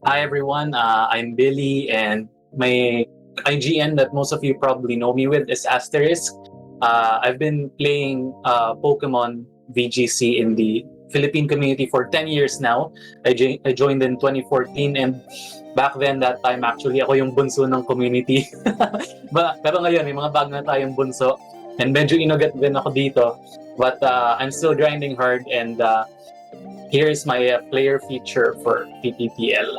Hi everyone, I'm Billy, and my IGN that most of you probably know me with is Asteric. I've been playing Pokemon VGC in the Philippine community for 10 years now. I joined in 2014, and back then, that time actually ako yung bunso ng community. Pero ngayon, may mga bag na tayong bunso, and medyo inugat din ako dito. But I'm still grinding hard, and here is my player feature for PPTL.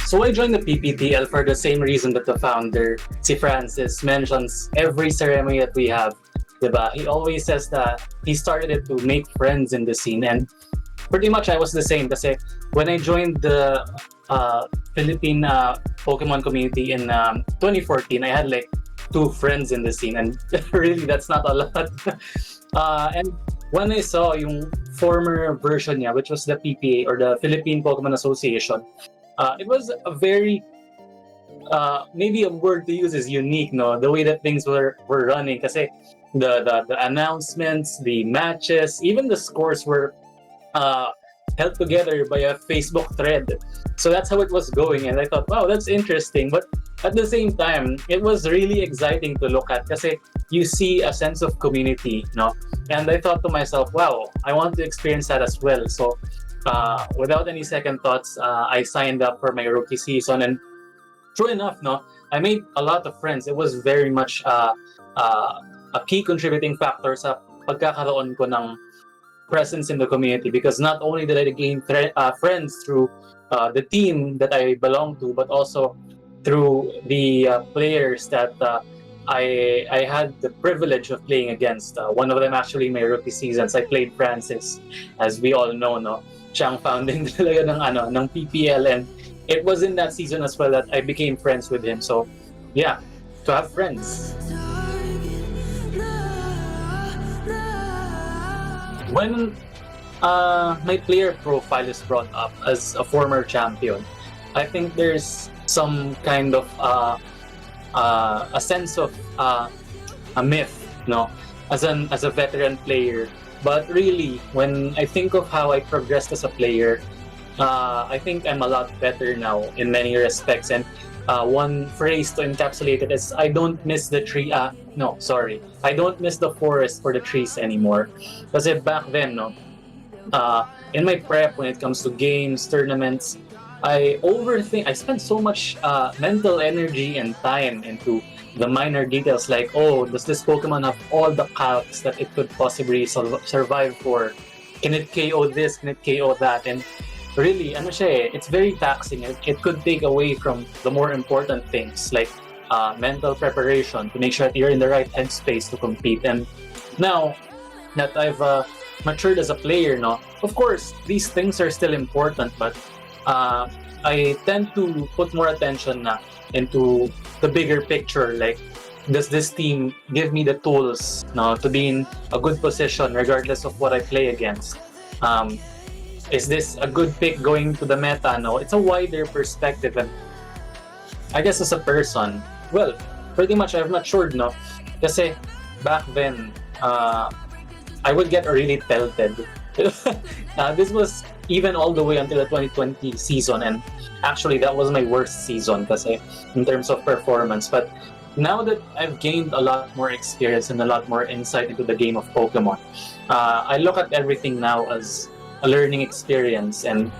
So I joined the PPTL for the same reason that the founder, si Francis, mentions every ceremony that we have. Diba? He always says that he started it to make friends in the scene, and pretty much I was the same kasi when I joined the Philippine Pokemon community in 2014, I had like 2 friends in the scene, and really that's not a lot. And when I saw yung former version niya, which was the PPA or the Philippine Pokémon Association, it was a very maybe a word to use is unique, no? The way that things were running, kasi the announcements, the matches, even the scores were held together by a Facebook thread. So that's how it was going, and I thought, wow, that's interesting. But at the same time, it was really exciting to look at kasi you see a sense of community, no? And I thought to myself, wow, I want to experience that as well. So without any second thoughts, I signed up for my rookie season, and true enough, no, I made a lot of friends. It was very much a key contributing factor sa pagkakaroon ko ng presence in the community, because not only did I gain friends through the team that I belong to, but also through the players that I had the privilege of playing against. One of them actually my rookie seasons, I played Francis, as we all know, no? Siyang founding talaga ng PPL, and it was in that season as well that I became friends with him. So yeah, to have friends. When my player profile is brought up as a former champion, I think there's some kind of a sense of a myth, no, as a veteran player. But really, when I think of how I progressed as a player, I think I'm a lot better now in many respects. And one phrase to encapsulate it is, I don't miss the tree. I don't miss the forest for the trees anymore. Kasi back then, no, in my prep, when it comes to games, tournaments, I overthink. I spend so much mental energy and time into the minor details, like, oh, does this Pokemon have all the calcs that it could possibly survive for? Can it KO this? Can it KO that? And really, it's very taxing. It could take away from the more important things, like mental preparation to make sure that you're in the right headspace to compete. And now that I've matured as a player, no, of course, these things are still important, but I tend to put more attention into the bigger picture. Like, does this team give me the tools, no, to be in a good position regardless of what I play against? Is this a good pick going to the meta? No, it's a wider perspective. And I guess as a person, well, pretty much I've matured, no? Kasi back then, I would get really pelted. This was even all the way until the 2020 season, and actually that was my worst season kasi in terms of performance. But now that I've gained a lot more experience and a lot more insight into the game of Pokemon, I look at everything now as a learning experience. And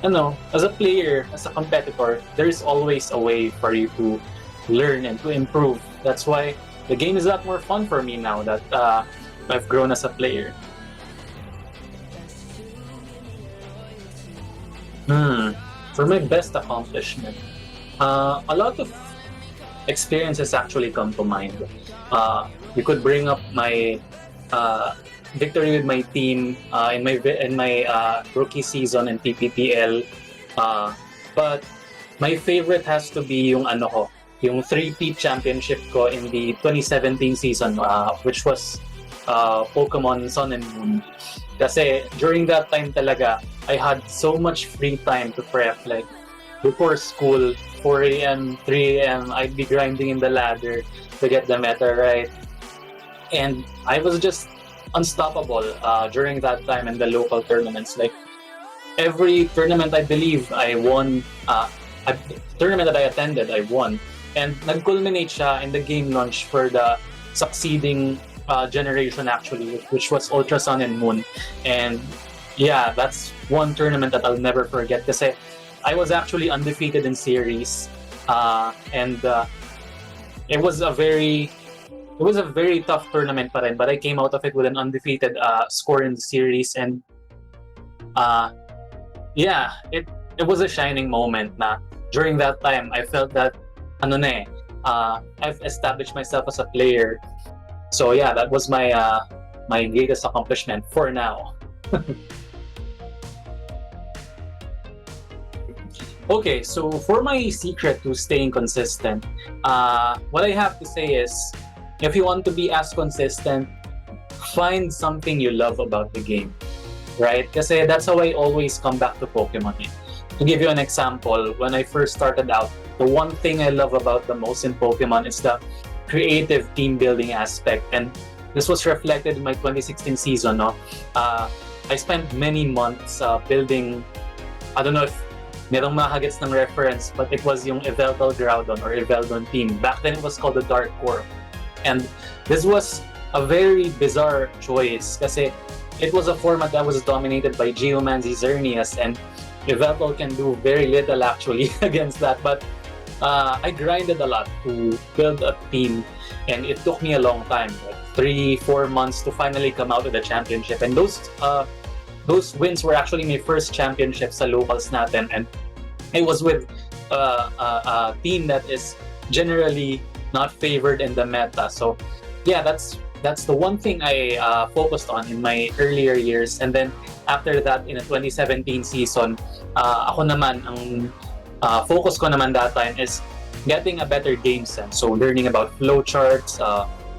as a player, as a competitor, there's always a way for you to learn and to improve. That's why the game is a lot more fun for me now that I've grown as a player. For my best accomplishment, a lot of experiences actually come to mind. You could bring up my victory with my team in my rookie season in PPTL, but my favorite has to be yung yung 3-peat championship ko in the 2017 season, which was Pokemon Sun and Moon. Kasi during that time talaga, I had so much free time to prep. Like, before school, 4 a.m., 3 a.m., I'd be grinding in the ladder to get the meta right. And I was just unstoppable during that time in the local tournaments. Like every tournament I believe I won, tournament that I attended, I won. And nag-culminate siya in the game launch for the succeeding generation actually, which was Ultra Sun and Moon. And yeah, that's one tournament that I'll never forget kasi I was actually undefeated in series. And it was a very tough tournament pa rin, but I came out of it with an undefeated score in the series. And yeah, it was a shining moment na during that time I felt that I've established myself as a player. So yeah, that was my my greatest accomplishment for now. Okay, so for my secret to staying consistent, what I have to say is, if you want to be as consistent, find something you love about the game, right? Kasi that's how I always come back to Pokemon. To give you an example, when I first started out, the one thing I love about the most in Pokemon is the creative team building aspect, and this was reflected in my 2016 season. No, I spent many months building. I don't know if merong makagets ng reference, but it was yung Eveltal Groudon or Eveldon team. Back then it was called the Dark Core. And this was a very bizarre choice kasi it was a format that was dominated by Geomancy Xerneas, and Eveltal can do very little actually against that. But I grinded a lot to build a team, and it took me a long time, like 3-4 months to finally come out with a championship. And those wins were actually my first championship sa locals natin, and it was with a team that is generally not favored in the meta. So yeah, that's the one thing I focused on in my earlier years. And then after that, in the 2017 season, ako naman, ang focus ko naman that time is getting a better game sense. So learning about flowcharts,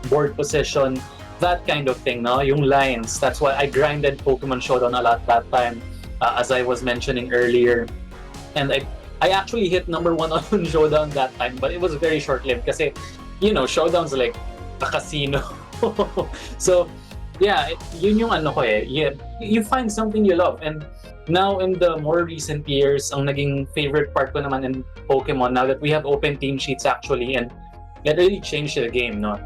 board position, that kind of thing, no? Yung lines. That's why I grinded Pokemon Showdown a lot that time, as I was mentioning earlier. And I actually hit number 1 on Showdown that time, but it was very short-lived kasi, Showdown's like a casino. So, yeah, yun yung ano ko eh. Yeah, you find something you love. And now in the more recent years, ang naging favorite part ko naman in Pokemon, now that we have open team sheets actually, and it really changed the game, no?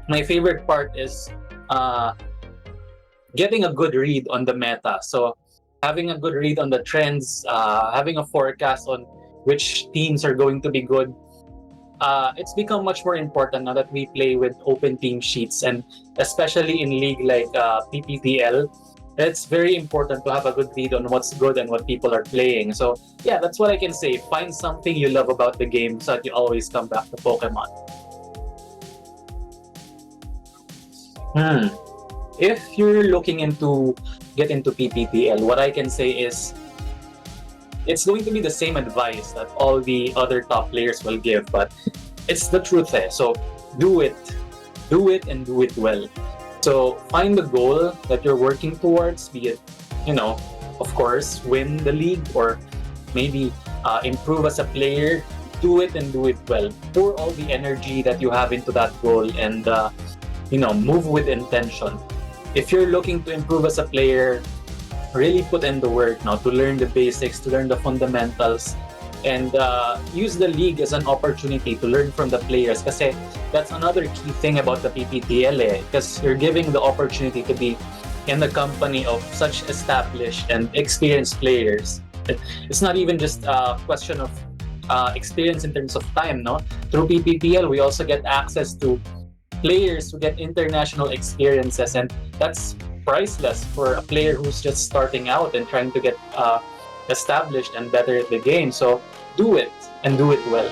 My favorite part is getting a good read on the meta. So having a good read on the trends, having a forecast on which teams are going to be good. It's become much more important now that we play with open team sheets, and especially in league like PPTL, it's very important to have a good read on what's good and what people are playing. So yeah, that's what I can say. Find something you love about the game so that you always come back to Pokemon. If you're looking into get into PPTL, what I can say is it's going to be the same advice that all the other top players will give, but it's the truth eh. So do it and do it well. So find the goal that you're working towards, be it, of course, win the league or maybe improve as a player. Do it and do it well. Pour all the energy that you have into that goal, and move with intention. If you're looking to improve as a player, really put in the work now to learn the basics, to learn the fundamentals, and use the league as an opportunity to learn from the players. Kasi that's another key thing about the PPTL because you're giving the opportunity to be in the company of such established and experienced players. It's not even just a question of experience in terms of time, no? Through PPTL, we also get access to players who get international experiences, and that's priceless for a player who's just starting out and trying to get established and better at the game. So do it and do it well.